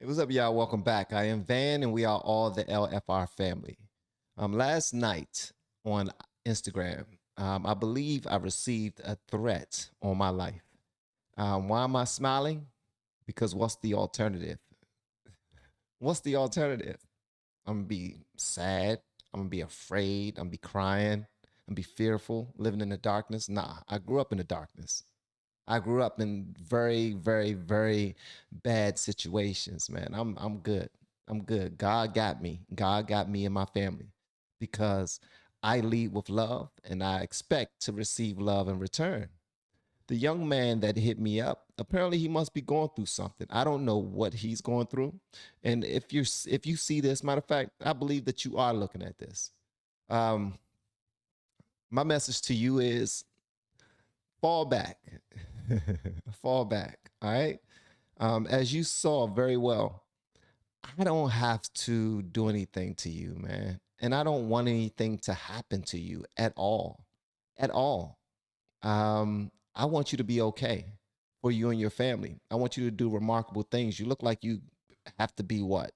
Hey, what's up, y'all? Welcome back. I am Van, and we are all the LFR family. Last night on Instagram, I believe I received a threat on my life. Why am I smiling? Because what's the alternative? What's the alternative? I'm gonna be sad. I'm gonna be afraid. I'm gonna be crying. I'm gonna be fearful, living in the darkness. Nah, I grew up in the darkness. I grew up in very, very, very bad situations, man. I'm good. I'm good. God got me. God got me and my family because I lead with love and I expect to receive love in return. The young man that hit me up, apparently he must be going through something. I don't know what he's going through. And if you see this, matter of fact, I believe that you are looking at this. Um, my message to you is fall back. Fall back. All right. As you saw very well, I don't have to do anything to you, man. And I don't want anything to happen to you at all. At all. I want you to be okay for you and your family. I want you to do remarkable things. You look like you have to be what?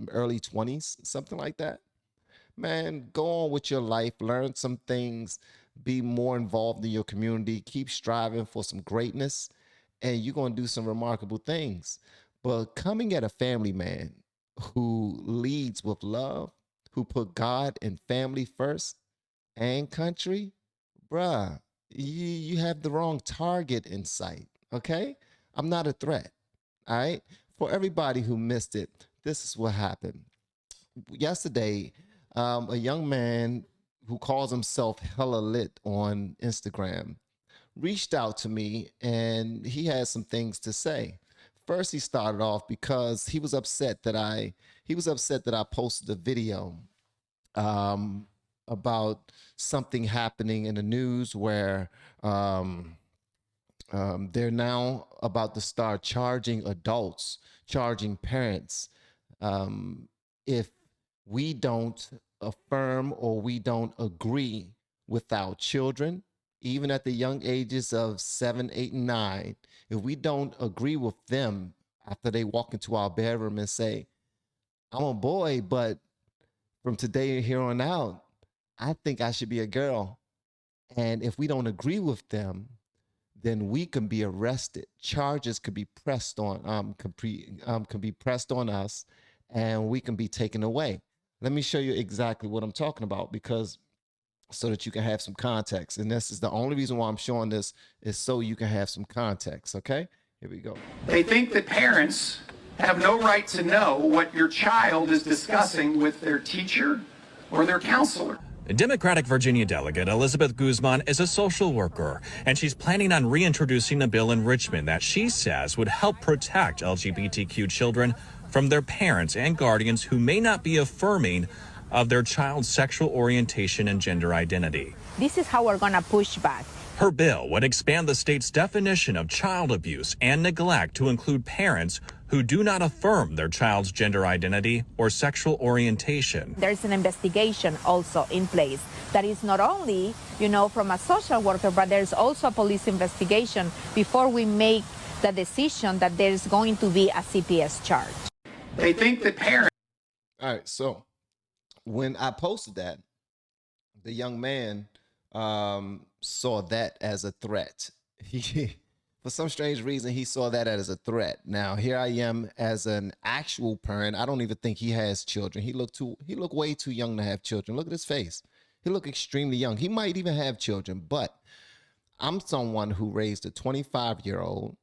Early 20s, something like that. Man, go on with your life, learn some things, be more involved in your community, keep striving for some greatness, and you're going to do some remarkable things. But coming at a family man who leads with love, who put God and family first and country, bruh, you have the wrong target in sight. Okay? I'm not a threat. All right? For everybody who missed it, this is what happened. Yesterday, a young man who calls himself Hella Lit on Instagram reached out to me and he had some things to say. First, he started off because he was upset that I posted a video um, about something happening in the news where they're now about to start charging adults, charging parents, if we don't affirm or we don't agree with our children, even at the young ages of 7, 8, and 9, if we don't agree with them after they walk into our bedroom and say, I'm a boy, but from today here on out, I think I should be a girl. And if we don't agree with them, then we can be arrested. Charges could be pressed on, can be pressed on us, and we can be taken away. Let me show you exactly what I'm talking about, because so that you can have some context. And this is the only reason why I'm showing this, is so you can have some context. Okay, here we go. They think that parents have no right to know what your child is discussing with their teacher or their counselor. Democratic Virginia delegate Elizabeth Guzman is a social worker, and she's planning on reintroducing a bill in Richmond that she says would help protect LGBTQ children from their parents and guardians who may not be affirming of their child's sexual orientation and gender identity. This is how we're going to push back. Her bill would expand the state's definition of child abuse and neglect to include parents who do not affirm their child's gender identity or sexual orientation. There's an investigation also in place that is not only, from a social worker, but there's also a police investigation before we make the decision that there's going to be a CPS charge. They think that parents... All right, so when I posted that, the young man saw that as a threat. For some strange reason, he saw that as a threat. Now, here I am as an actual parent. I don't even think he has children. He looked way too young to have children. Look at his face. He looked extremely young. He might even have children, but I'm someone who raised a 25-year-old,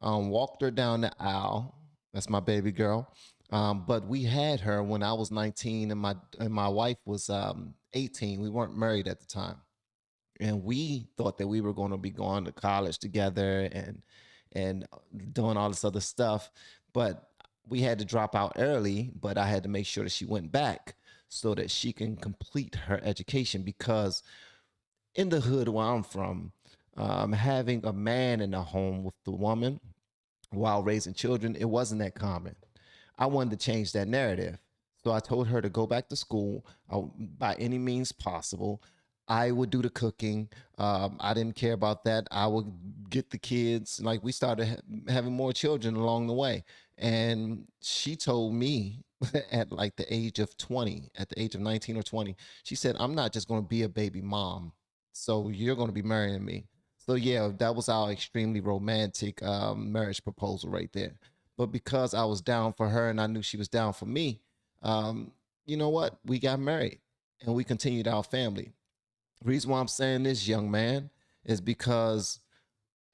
walked her down the aisle. That's my baby girl. But we had her when I was 19 and my wife was 18. We weren't married at the time. And we thought that we were going to be going to college together and doing all this other stuff. But we had to drop out early, but I had to make sure that she went back so that she can complete her education, because in the hood where I'm from, having a man in the home with the woman while raising children, it wasn't that common. I wanted to change that narrative. So I told her to go back to school by any means possible. I would do the cooking. I didn't care about that. I would get the kids. Like we started having more children along the way. And she told me at like the age of 20, at the age of 19 or 20, she said, I'm not just going to be a baby mom. So you're going to be marrying me. So yeah, that was our extremely romantic marriage proposal right there. But because I was down for her and I knew she was down for me, you know what? We got married and we continued our family. The reason why I'm saying this, young man, is because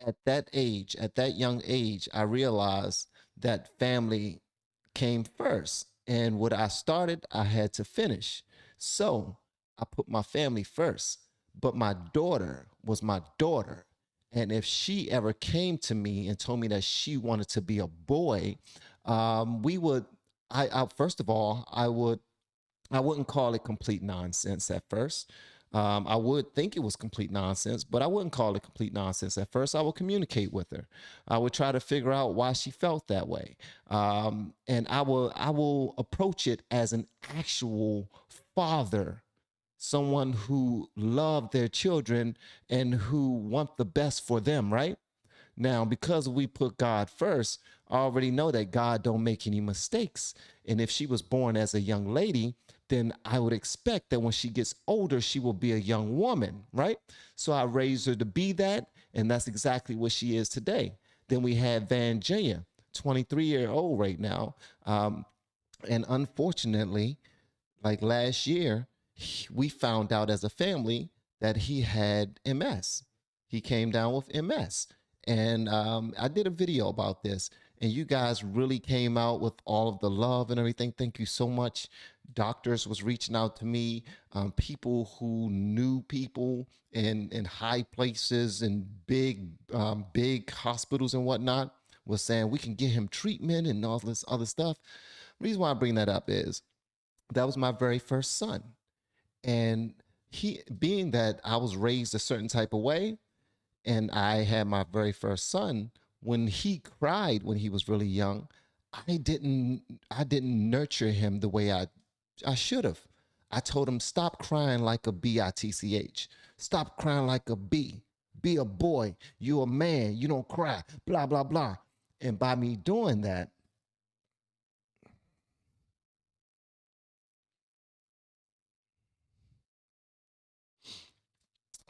at that age, at that young age, I realized that family came first. And what I started, I had to finish. So I put my family first. But my daughter was my daughter. And if she ever came to me and told me that she wanted to be a boy, we would, first of all, I wouldn't call it complete nonsense at first. I would think it was complete nonsense, but I wouldn't call it complete nonsense at first. I would communicate with her. I would try to figure out why she felt that way, and I will approach it as an actual father, someone who loved their children and who want the best for them. Right now, because we put God first, I already know that God don't make any mistakes. And if she was born as a young lady, then I would expect that when she gets older, she will be a young woman, right? So I raised her to be that, and that's exactly what she is today. Then we had Van Jr., 23-year-old right now. And unfortunately, like last year, we found out as a family that he had MS. He came down with MS. And I did a video about this, and you guys really came out with all of the love and everything. Thank you so much. Doctors was reaching out to me, people who knew people in high places and big hospitals and whatnot was saying we can get him treatment and all this other stuff. The reason why I bring that up is that was my very first son. And he, being that I was raised a certain type of way, and I had my very first son, when he cried when he was really young, I didn't nurture him the way I should have. I told him, stop crying like a bitch. Stop crying like a B. Be a boy. You're a man. You don't cry. Blah blah blah. And by me doing that,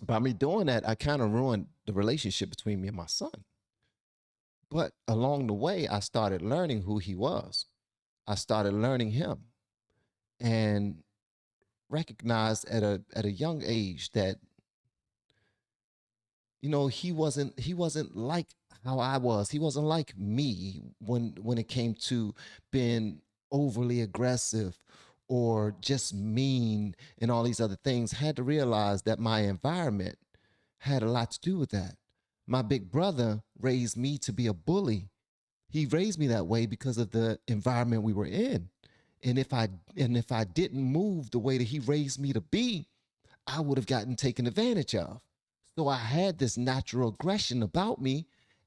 I kind of ruined the relationship between me and my son. But along the way, I started learning who he was. I started learning him and recognized at a young age that he wasn't like how I was. He wasn't like me when it came to being overly aggressive or just mean and all these other things. Had to realize that my environment had a lot to do with that. My big brother raised me to be a bully. He raised me that way because of the environment we were in. And if I didn't move the way that he raised me to be, I would have gotten taken advantage of. So I had this natural aggression about me,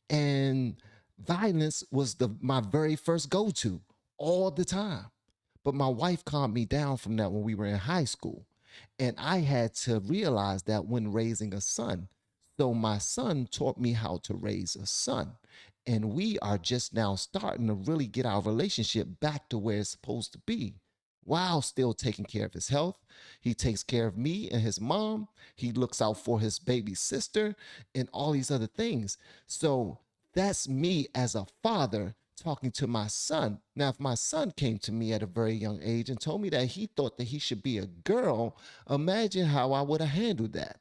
and violence was my very first go-to all the time. But my wife calmed me down from that when we were in high school. And I had to realize that when raising a son. So my son taught me how to raise a son. And we are just now starting to really get our relationship back to where it's supposed to be while still taking care of his health. He takes care of me and his mom. He looks out for his baby sister and all these other things. So that's me as a father talking to my son. Now, if my son came to me at a very young age and told me that he thought that he should be a girl, imagine how I would have handled that.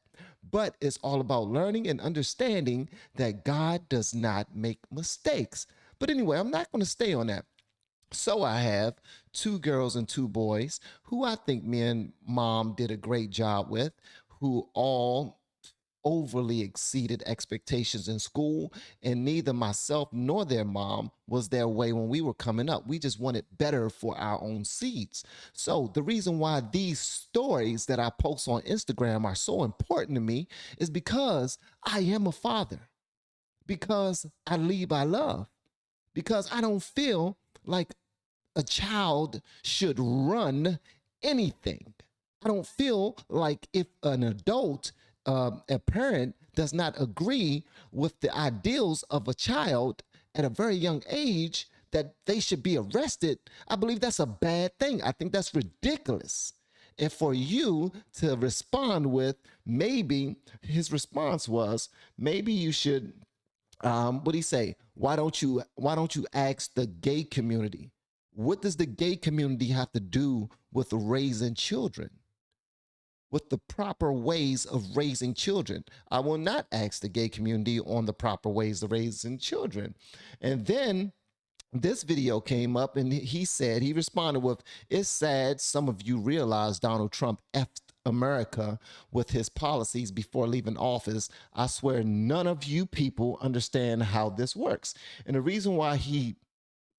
But it's all about learning and understanding that God does not make mistakes. But anyway, I'm not going to stay on that. So I have two girls and two boys who I think me and mom did a great job with, who all overly exceeded expectations in school, and neither myself nor their mom was their way when we were coming up. We just wanted better for our own seeds. So the reason why these stories that I post on Instagram are so important to me is because I am a father, because I lead by love, because I don't feel like a child should run anything. I don't feel like if an adult, a parent, does not agree with the ideals of a child at a very young age, that they should be arrested. I believe that's a bad thing. I think that's ridiculous. And for you to respond with, maybe his response was, maybe you should, what did he say? Why don't you ask the gay community? What does the gay community have to do with raising children? With the proper ways of raising children? I will not ask the gay community on the proper ways of raising children. And then this video came up and he responded with, it's sad some of you realize Donald Trump effed America with his policies before leaving office. I swear none of you people understand how this works. And the reason why he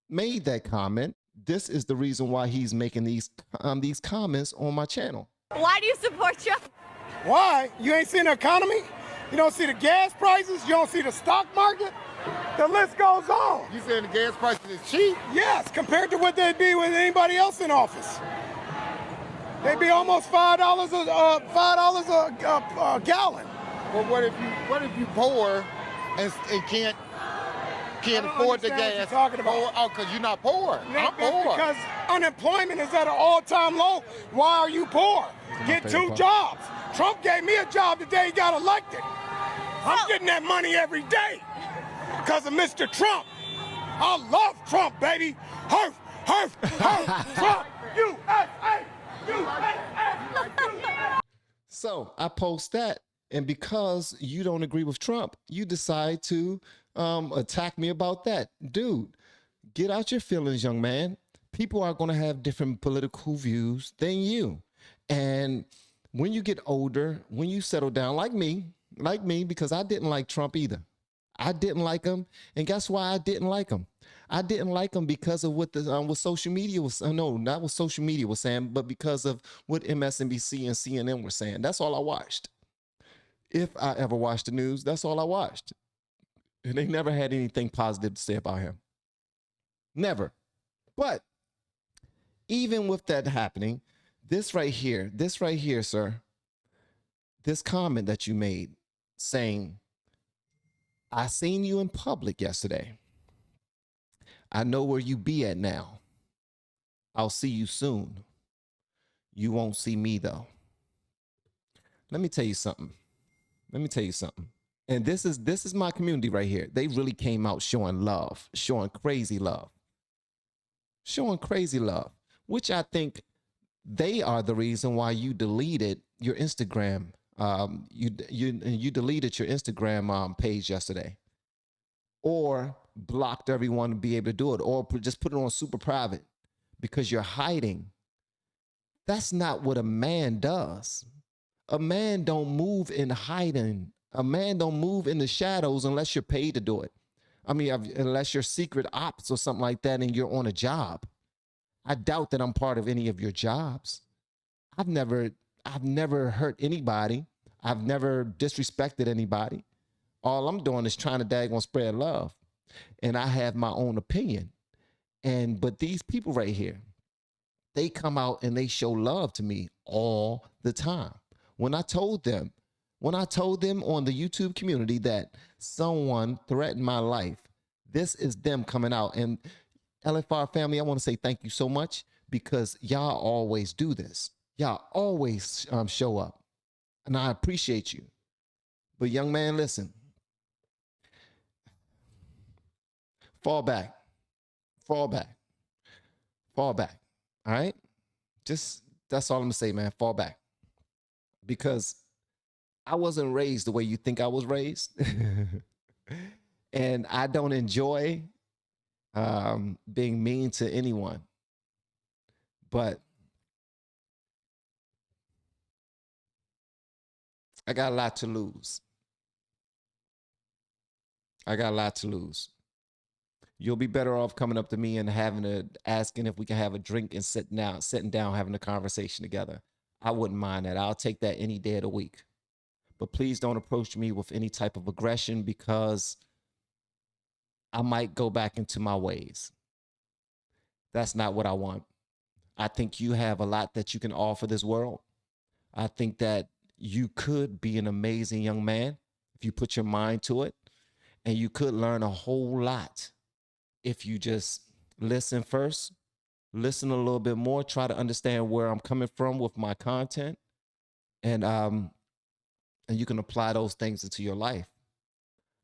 made that comment, this is the reason why he's making these comments on my channel. Why do you support Trump? Why? You ain't seen the economy? You don't see the gas prices? You don't see the stock market? The list goes on. You saying the gas prices is cheap? Yes, compared to what they'd be with anybody else in office. They'd be almost $5 a gallon. Well, what if you poor and can't afford the gas? What you're talking about. Oh, because you're not poor. I'm poor. Because unemployment is at an all-time low. Why are you poor? Get 2 jobs. Trump gave me a job the day he got elected. I'm getting that money every day because of Mr. Trump. I love Trump, baby. Herf, herf, herf, Trump, USA, USA. So I post that, and because you don't agree with Trump, you decide to attack me about that. Dude, get out your feelings, young man. People are going to have different political views than you. And when you get older, when you settle down, like me, because I didn't like Trump either. I didn't like him. And guess why I didn't like him? I didn't like him because of what what social media was, no, not what social media was saying, but because of what MSNBC and CNN were saying. That's all I watched. If I ever watched the news, that's all I watched. And they never had anything positive to say about him. Never. But even with that happening, this right here, sir, this comment that you made saying, I seen you in public yesterday. I know where you be at now. I'll see you soon. You won't see me though. Let me tell you something. And this is my community right here. They really came out showing love, showing crazy love, which I think they are the reason why you deleted your Instagram. You deleted your Instagram page yesterday, or blocked everyone to be able to do it, or just put it on super private because you're hiding. That's not what a man does. A man don't move in hiding. A man don't move in the shadows unless you're paid to do it. I mean, unless you're secret ops or something like that and you're on a job. I doubt that I'm part of any of your jobs. I've never hurt anybody. I've never disrespected anybody. All I'm doing is trying to daggone spread love. And I have my own opinion. But these people right here, they come out and they show love to me all the time. When I told them on the YouTube community that someone threatened my life, this is them coming out. And LFR family, I want to say thank you so much, because y'all always do this. Y'all always show up. And I appreciate you. But young man, listen. Fall back. All right? Just, that's all I'm going to say, man. Fall back. Because I wasn't raised the way you think I was raised. And I don't enjoy being mean to anyone. But I got a lot to lose. You'll be better off coming up to me and asking if we can have a drink and sitting down, having a conversation together. I wouldn't mind that. I'll take that any day of the week. But please don't approach me with any type of aggression, because I might go back into my ways. That's not what I want. I think you have a lot that you can offer this world. I think that you could be an amazing young man if you put your mind to it, and you could learn a whole lot if you just listen first, listen a little bit more, try to understand where I'm coming from with my content, and you can apply those things into your life.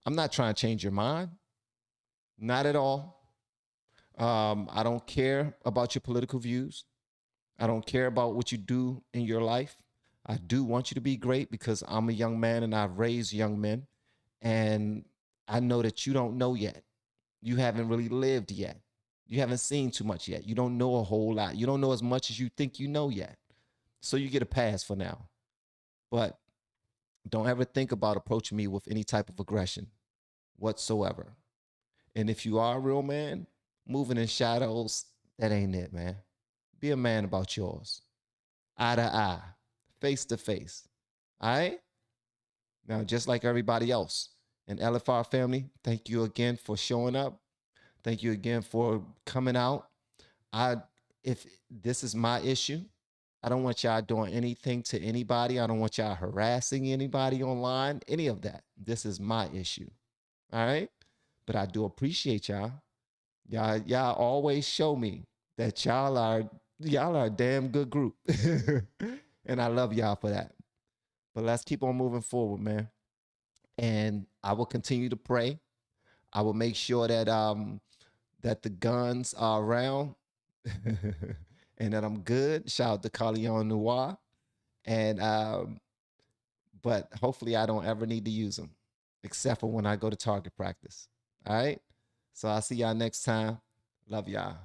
I'm not trying to change your mind, not at all. I don't care about your political views. I don't care about what you do in your life. I do want you to be great because I'm a young man and I've raised young men. And I know that you don't know yet. You haven't really lived yet. You haven't seen too much yet. You don't know a whole lot. You don't know as much as you think you know yet. So you get a pass for now. But don't ever think about approaching me with any type of aggression whatsoever. And if you are a real man, moving in shadows, that ain't it, man. Be a man about yours. Eye to eye, face to face. All right? Now, just like everybody else in LFR family, thank you again for showing up. Thank you again for coming out. If this is my issue, I don't want y'all doing anything to anybody. I don't want y'all harassing anybody online, any of that. This is my issue. All right? But I do appreciate y'all. Y'all always show me that y'all are a damn good group. And I love y'all for that. But let's keep on moving forward, man. And I will continue to pray. I will make sure that that the guns are around and that I'm good. Shout out to Carleon Noir. And but hopefully I don't ever need to use them, except for when I go to target practice. All right. So I'll see y'all next time. Love y'all.